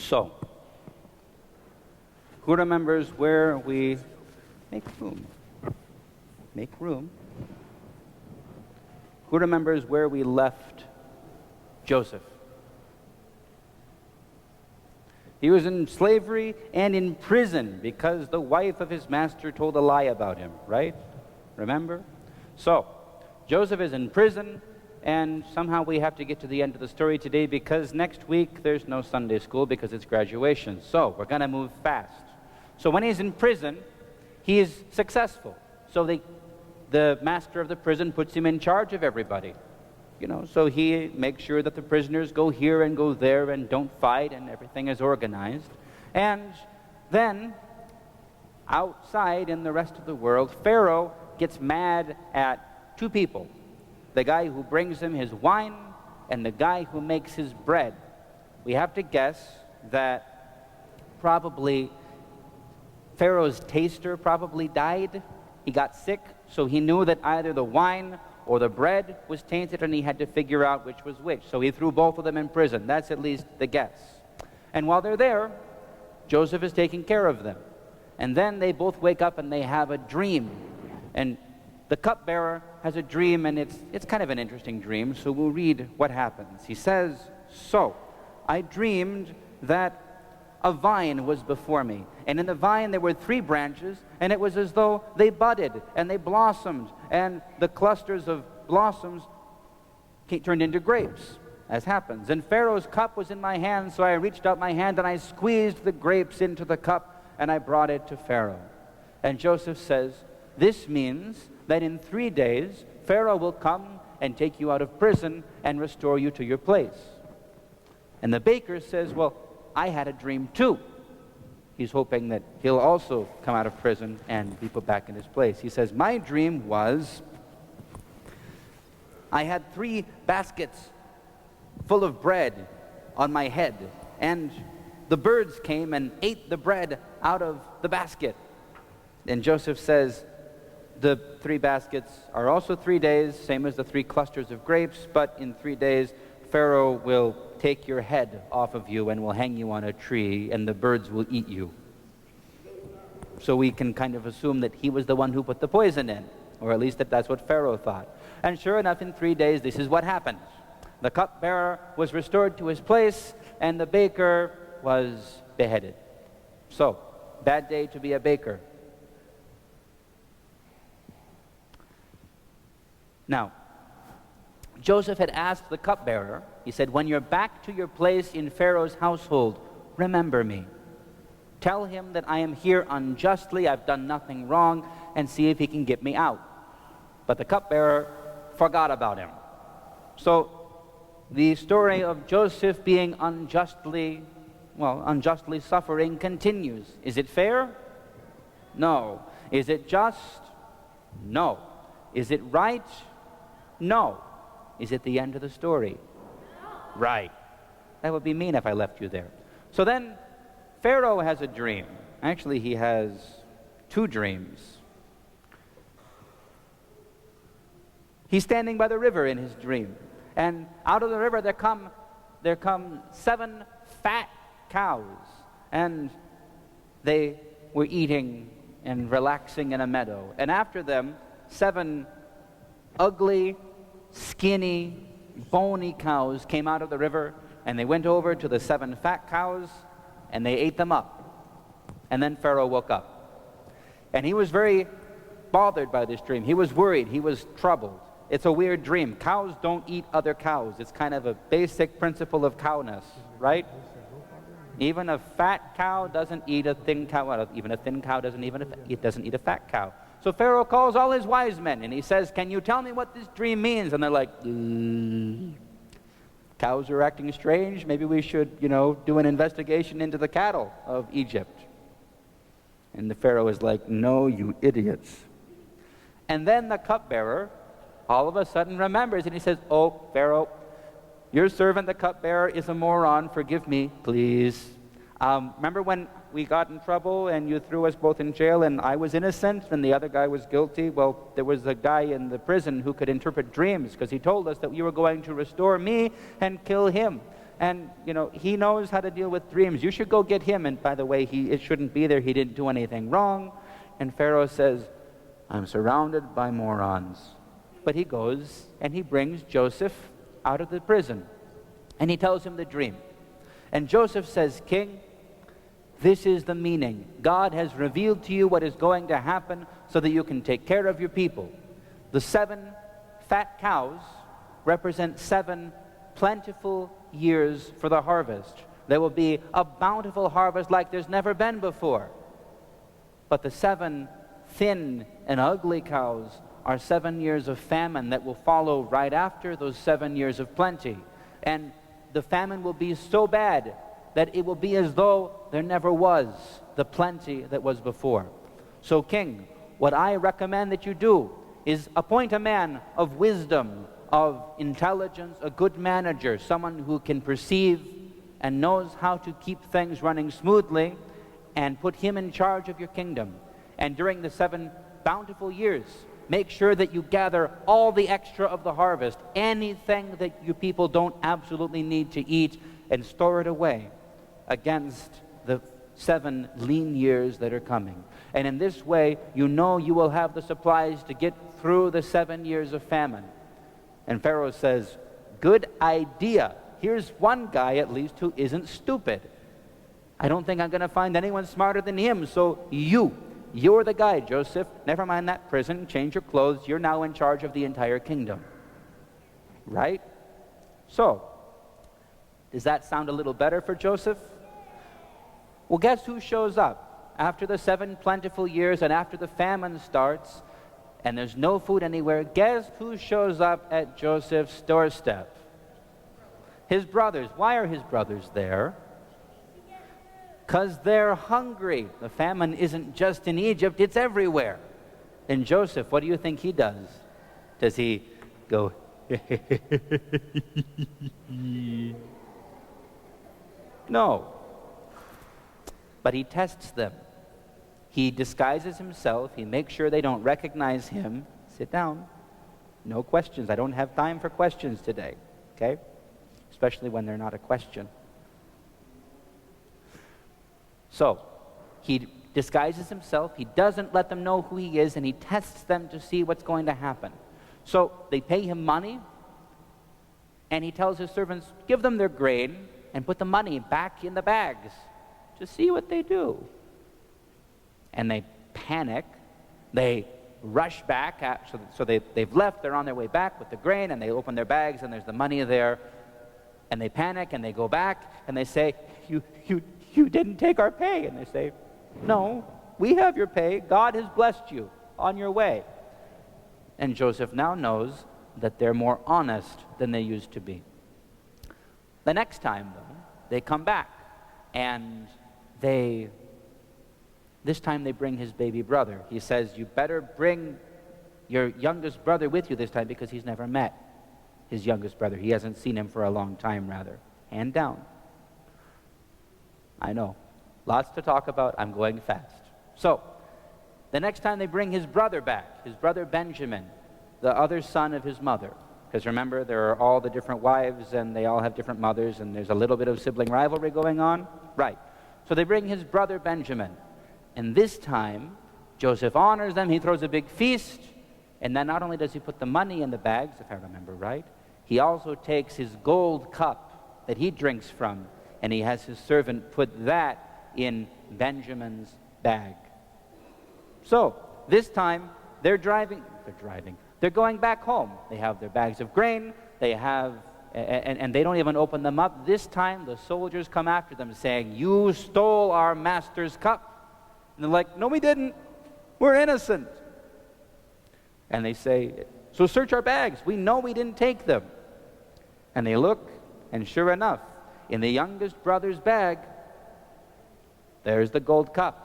So, who remembers where we make room? Make room. Who remembers where we left Joseph? He was in slavery and in prison because the wife of his master told a lie about him, right? Remember? So, Joseph is in prison, and somehow we have to get to the end of the story today because next week there's no Sunday school because it's graduation. So, we're going to move fast. So, when he's in prison, he is successful. So, the master of the prison puts him in charge of everybody. So he makes sure that the prisoners go here and go there and don't fight, and everything is organized. And then, outside in the rest of the world, Pharaoh gets mad at two people. The guy who brings him his wine and the guy who makes his bread. We have to guess that probably Pharaoh's taster probably died. He got sick, so he knew that either the wine or the bread was tainted, and he had to figure out which was which. So he threw both of them in prison. That's at least the guess. And while they're there, Joseph is taking care of them. And then they both wake up and they have a dream. And the cupbearer has a dream, and it's kind of an interesting dream, so we'll read what happens. He says, "So, I dreamed that a vine was before me, and in the vine there were 3 branches, and it was as though they budded and they blossomed, and the clusters of blossoms turned into grapes, as happens. And Pharaoh's cup was in my hand, so I reached out my hand and I squeezed the grapes into the cup, and I brought it to Pharaoh." And Joseph says, "This means that in 3 days Pharaoh will come and take you out of prison and restore you to your place." And the baker says, "Well, I had a dream too." He's hoping that he'll also come out of prison and be put back in his place. He says, "My dream was I had 3 baskets full of bread on my head, and the birds came and ate the bread out of the basket." And Joseph says, "The 3 baskets are also 3 days, same as the 3 clusters of grapes, but in 3 days Pharaoh will take your head off of you and will hang you on a tree, and the birds will eat you." So we can kind of assume that he was the one who put the poison in, or at least that's what Pharaoh thought. And sure enough, in 3 days, this is what happened. The cupbearer was restored to his place, and the baker was beheaded. So, bad day to be a baker. Now, Joseph had asked the cupbearer, he said, "When you're back to your place in Pharaoh's household, remember me. Tell him that I am here unjustly, I've done nothing wrong, and see if he can get me out." But the cupbearer forgot about him. So the story of Joseph being unjustly suffering continues. Is it fair? No. Is it just? No. Is it right? No. Is it the end of the story? Right. That would be mean if I left you there. So then Pharaoh has a dream. Actually, he has 2 dreams. He's standing by the river in his dream, and out of the river there come 7 fat cows, and they were eating and relaxing in a meadow. And after them, 7 ugly, skinny, bony cows came out of the river, and they went over to the 7 fat cows, and they ate them up. And then Pharaoh woke up. And he was very bothered by this dream. He was worried. He was troubled. It's a weird dream. Cows don't eat other cows. It's kind of a basic principle of cowness, right? Even a fat cow doesn't eat a thin cow. Well, even a thin cow doesn't eat a fat cow. So Pharaoh calls all his wise men, and he says, "Can you tell me what this dream means?" And they're like, "Cows are acting strange. Maybe we should, do an investigation into the cattle of Egypt." And the Pharaoh is like, "No, you idiots." And then the cupbearer all of a sudden remembers, and he says, "Oh, Pharaoh, your servant, the cupbearer, is a moron. Forgive me, please. Remember when we got in trouble and you threw us both in jail and I was innocent and the other guy was guilty? Well, there was a guy in the prison who could interpret dreams because he told us that you were going to restore me and kill him. And, he knows how to deal with dreams. You should go get him. And by the way, it shouldn't be there. He didn't do anything wrong. And Pharaoh says, I'm surrounded by morons. But he goes and he brings Joseph out of the prison. And he tells him the dream. And Joseph says, King, this is the meaning. God has revealed to you what is going to happen so that you can take care of your people. The 7 fat cows represent 7 plentiful years for the harvest. There will be a bountiful harvest like there's never been before. But the 7 thin and ugly cows are 7 years of famine that will follow right after those 7 years of plenty. And the famine will be so bad that it will be as though there never was the plenty that was before. So, King, what I recommend that you do is appoint a man of wisdom, of intelligence, a good manager, someone who can perceive and knows how to keep things running smoothly, and put him in charge of your kingdom. And during the 7 bountiful years, make sure that you gather all the extra of the harvest, anything that you people don't absolutely need to eat, and store it away against the 7 lean years that are coming. And in this way, you will have the supplies to get through the 7 years of famine. And Pharaoh says, good idea. Here's one guy at least who isn't stupid. I don't think I'm going to find anyone smarter than him, so you're the guy, Joseph. Never mind that prison. Change your clothes. You're now in charge of the entire kingdom. Right? So, does that sound a little better for Joseph? Well, guess who shows up after the 7 plentiful years and after the famine starts and there's no food anywhere? Guess who shows up at Joseph's doorstep? His brothers. Why are his brothers there? Because they're hungry. The famine isn't just in Egypt, it's everywhere. And Joseph, what do you think he does? Does he go, no. But he tests them. He disguises himself. He makes sure they don't recognize him. Sit down. No questions. I don't have time for questions today. Okay? Especially when they're not a question. So, he disguises himself. He doesn't let them know who he is, and he tests them to see what's going to happen. So, they pay him money, and he tells his servants, give them their grain, and put the money back in the bags to see what they do. And they panic. They rush back. So they've left. They're on their way back with the grain, and they open their bags, and there's the money there. And they panic, and they go back, and they say, you didn't take our pay. And they say, no, we have your pay. God has blessed you on your way. And Joseph now knows that they're more honest than they used to be. The next time, though, they come back, and this time they bring his baby brother. He says, you better bring your youngest brother with you this time, because he's never met his youngest brother. He hasn't seen him for a long time, rather. Hand down. I know. Lots to talk about. I'm going fast. So, the next time they bring his brother back, his brother Benjamin, the other son of his mother. Because remember, there are all the different wives, and they all have different mothers, and there's a little bit of sibling rivalry going on. Right. So they bring his brother Benjamin. And this time, Joseph honors them. He throws a big feast. And then not only does he put the money in the bags, if I remember right, he also takes his gold cup that he drinks from, and he has his servant put that in Benjamin's bag. So, this time, they're going back home. They have their bags of grain, and they don't even open them up. This time, the soldiers come after them saying, you stole our master's cup. And they're like, no, we didn't. We're innocent. And they say, so search our bags. We know we didn't take them. And they look, and sure enough, in the youngest brother's bag, there's the gold cup.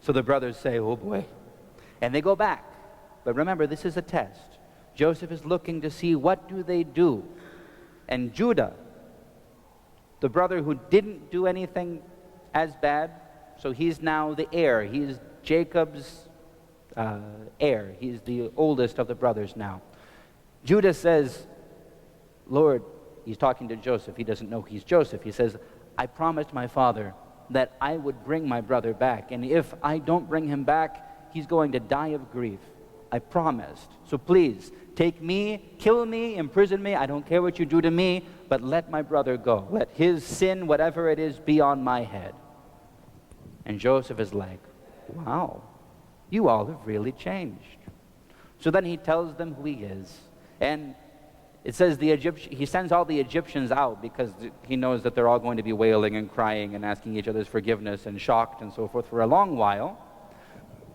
So the brothers say, oh boy. And they go back. But remember, this is a test. Joseph is looking to see what do they do. And Judah, the brother who didn't do anything as bad, so he's now the heir. He's Jacob's heir. He's the oldest of the brothers now. Judah says, Lord, He's talking to Joseph. He doesn't know he's Joseph. He says, I promised my father that I would bring my brother back. And if I don't bring him back, he's going to die of grief. I promised. So please, take me, kill me, imprison me. I don't care what you do to me, but let my brother go. Let his sin, whatever it is, be on my head. And Joseph is like, wow, you all have really changed. So then he tells them who he is. And it says he sends all the Egyptians out because he knows that they're all going to be wailing and crying and asking each other's forgiveness and shocked and so forth for a long while.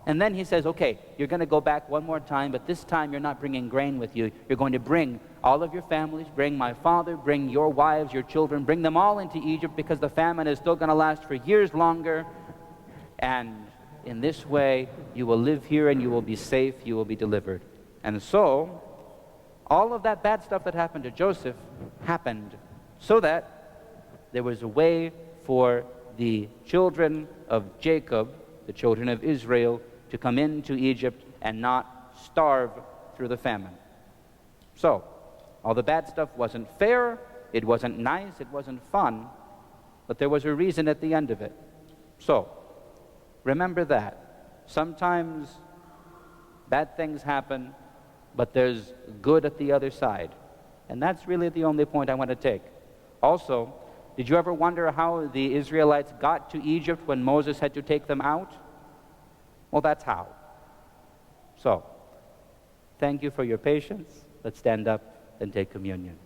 And then he says, okay, you're going to go back one more time, but this time you're not bringing grain with you. You're going to bring all of your families, bring my father, bring your wives, your children, bring them all into Egypt because the famine is still going to last for years longer. And in this way, you will live here and you will be safe, you will be delivered. And so, all of that bad stuff that happened to Joseph happened so that there was a way for the children of Jacob, the children of Israel, to come into Egypt and not starve through the famine. So, all the bad stuff wasn't fair, it wasn't nice, it wasn't fun, but there was a reason at the end of it. So, remember that. Sometimes bad things happen, but there's good at the other side. And that's really the only point I want to take. Also, did you ever wonder how the Israelites got to Egypt when Moses had to take them out? Well, that's how. So, thank you for your patience. Let's stand up and take communion.